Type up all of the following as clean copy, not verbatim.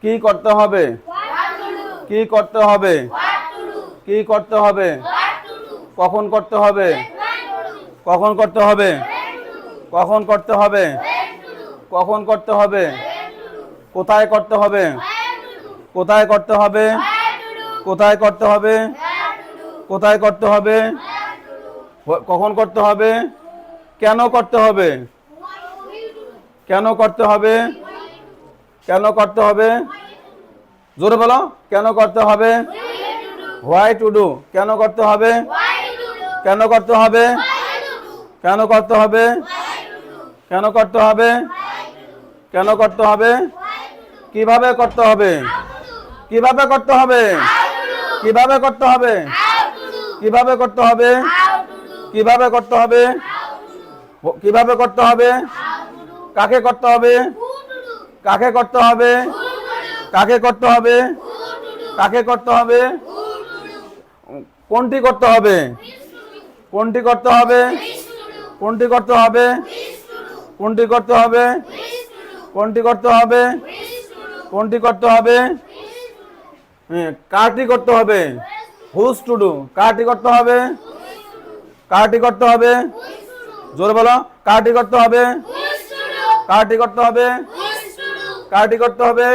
কি করতে হবে? কি করতে হবে? কি করতে হবে? কখন করতে হবে? কখন করতে হবে? কখন করতে হবে? কখন করতে হবে? কোথায় করতে হবে? কোথায় করতে হবে? কোথায় করতে হবে? কোথায় করতে হবে? কখন করতে হবে? কেন করতে হবে? কেন করতে হবে? কেন করতে হবে? জোরে বলো, কেন করতে হবে? Why to do. কেন করতে হবে? কেন করতে হবে? কেন করতে হবে? কেন করতে হবে? কেন করতে হবে? কিভাবে করতে হবে? কিভাবে করতে হবে? কিভাবে করতে হবে? কিভাবে করতে হবে? কিভাবে করতে হবে? কিভাবে করতে হবে? কাকে করতে হবে? কাকে করতে হবে? কাকে করতে হবে? কাকে করতে হবে? কোনটি করতে হবে? কোনটি করতে হবে? কোনটি করতে হবে? কোনটি করতে হবে? কোনটি করতে হবে? কোনটি করতে হবে? কারটি করতে হবে। Who's to do. কারটি করতে হবে। কারটি করতে হবে। জোরে বলো, কারটি করতে হবে। কারটি করতে হবে। কারটি করতে হবে।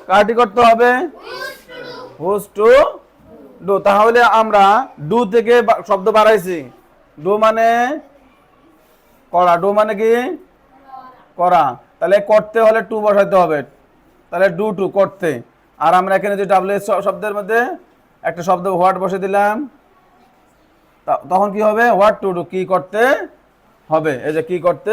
কারটি করতে হবে। Who's to do. তাহলে আমরা ডু থেকে শব্দ বাড়াইছি। ডু মানে করা। ডু মানে কি? করা। তাহলে করতে হলে টু বসাইতে হবে। তাহলে ডু টু, করতে। আর আমরা এখানে যে ডাব্লিউএস শব্দের মধ্যে একটা শব্দ হোয়াট বসে দিলাম, তখন কি হবে? হোয়াট টু ডু, কি করতে হবে। এই যে কি করতে